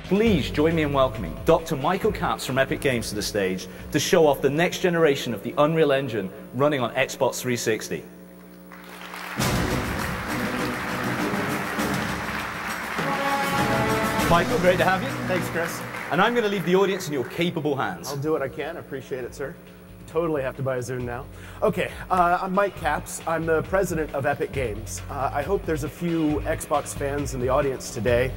Please join me in welcoming Dr. Michael Capps from Epic Games to the stage to show off the next generation of the Unreal Engine running on Xbox 360. Michael, great to have you. Thanks, Chris. And I'm going to leave the audience in your capable hands. I'll do what I can. I appreciate it, sir. Totally have to buy a Zune now. Okay, I'm Mike Capps. I'm the president of Epic Games. I hope there's a few Xbox fans in the audience today.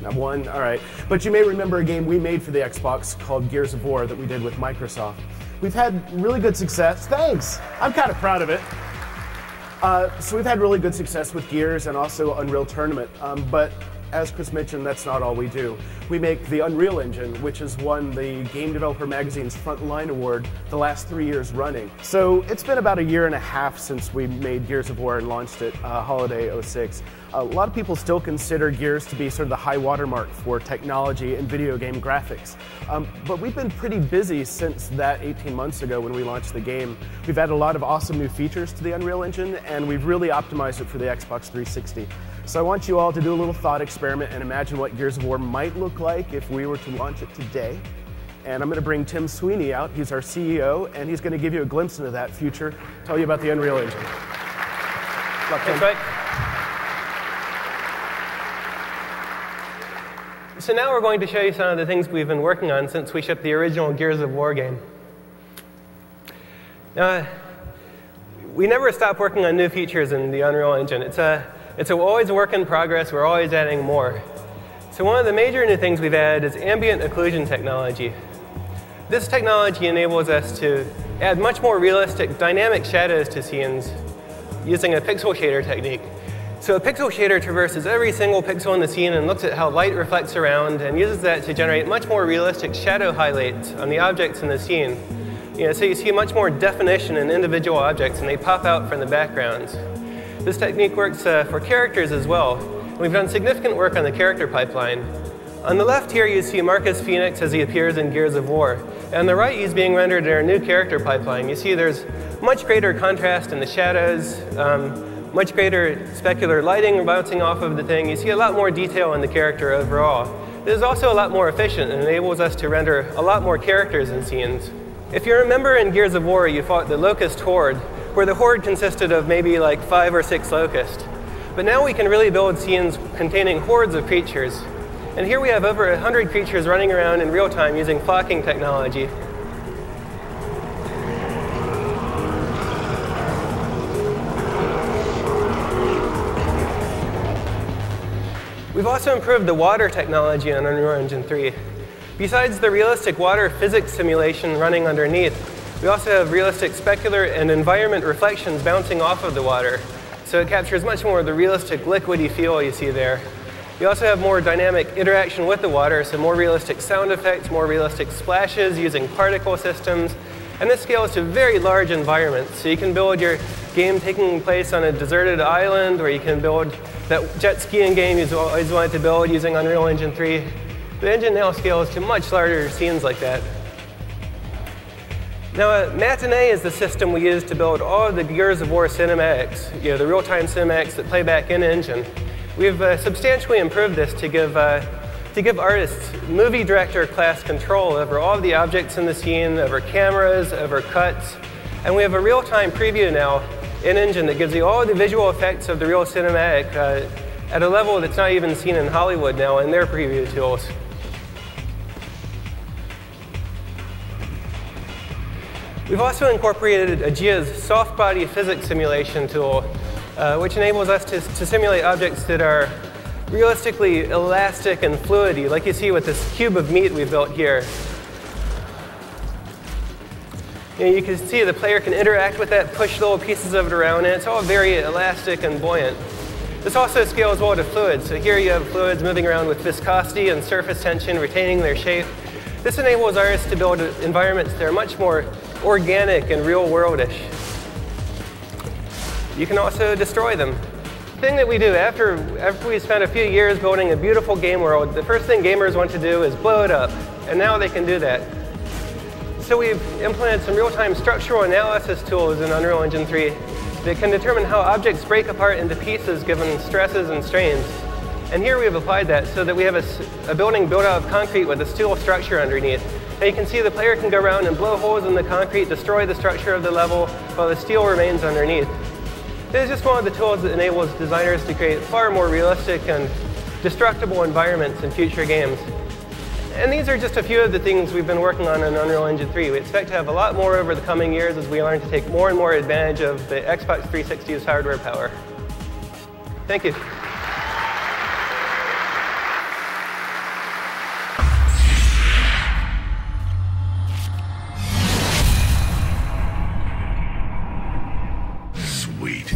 Not one, all right. But you may remember a game we made for the Xbox called Gears of War that we did with Microsoft. We've had really good success. Thanks. I'm kind of proud of it. So we've had really good success with Gears and also Unreal Tournament. But as Chris mentioned, that's not all we do. We make the Unreal Engine, which has won the Game Developer Magazine's Frontline Award the last 3 years running. So it's been about 1.5 years since we made Gears of War and launched it, holiday '06. A lot of people still consider Gears to be sort of the high watermark for technology and video game graphics. But we've been pretty busy since that 18 months ago when we launched the game. We've added a lot of awesome new features to the Unreal Engine, and we've really optimized it for the Xbox 360. So I want you all to do a little thought experiment and imagine what Gears of War might look like if we were to launch it today. And I'm going to bring Tim Sweeney out. He's our CEO, and he's going to give you a glimpse into that future, tell you about the Unreal Engine. Thanks, Mike. So now we're going to show you some of the things we've been working on since we shipped the original Gears of War game. Now, we never stop working on new features in the Unreal Engine. It's always a work in progress. We're always adding more. So one of the major new things we've added is ambient occlusion technology. This technology enables us to add much more realistic dynamic shadows to scenes using a pixel shader technique. So a pixel shader traverses every single pixel in the scene and looks at how light reflects around and uses that to generate much more realistic shadow highlights on the objects in the scene. So you see much more definition in individual objects and they pop out from the backgrounds. This technique works for characters as well. We've done significant work on the character pipeline. On the left here, you see Marcus Phoenix as he appears in Gears of War. And on the right, he's being rendered in our new character pipeline. You see there's much greater contrast in the shadows, much greater specular lighting bouncing off of the thing. You see a lot more detail in the character overall. This is also a lot more efficient and enables us to render a lot more characters in scenes. If you remember in Gears of War, you fought the Locust Horde, where the horde consisted of maybe like 5 or 6 locusts. But now we can really build scenes containing hordes of creatures. And here we have over 100 creatures running around in real time using flocking technology. We've also improved the water technology on Unreal Engine 3. Besides the realistic water physics simulation running underneath, we also have realistic specular and environment reflections bouncing off of the water. So it captures much more of the realistic liquidy feel you see there. We also have more dynamic interaction with the water, so more realistic sound effects, more realistic splashes using particle systems. And this scales to very large environments. So you can build your game taking place on a deserted island, or you can build that jet skiing game you've always wanted to build using Unreal Engine 3. The engine now scales to much larger scenes like that. Now, Matinee is the system we use to build all of the Gears of War cinematics, the real-time cinematics that play back in engine. We've substantially improved this to give artists movie director class control over all of the objects in the scene, over cameras, over cuts. And we have a real-time preview now in engine that gives you all the visual effects of the real cinematic at a level that's not even seen in Hollywood now in their preview tools. We've also incorporated Aegea's soft body physics simulation tool, which enables us to simulate objects that are realistically elastic and fluidy, like you see with this cube of meat we built here. You can see the player can interact with that, push little pieces of it around, and it's all very elastic and buoyant. This also scales well to fluids. So here you have fluids moving around with viscosity and surface tension, retaining their shape. This enables artists to build environments that are much more organic and real-worldish. You can also destroy them. thing that we do after we spend a few years building a beautiful game world, the first thing gamers want to do is blow it up, and now they can do that. So we've implemented some real-time structural analysis tools in Unreal Engine 3 that can determine how objects break apart into pieces given stresses and strains. And here we've applied that so that we have a building built out of concrete with a steel structure underneath. And you can see the player can go around and blow holes in the concrete, destroy the structure of the level, while the steel remains underneath. This is just one of the tools that enables designers to create far more realistic and destructible environments in future games. And these are just a few of the things we've been working on in Unreal Engine 3. We expect to have a lot more over the coming years as we learn to take more and more advantage of the Xbox 360's hardware power. Thank you. Sweet.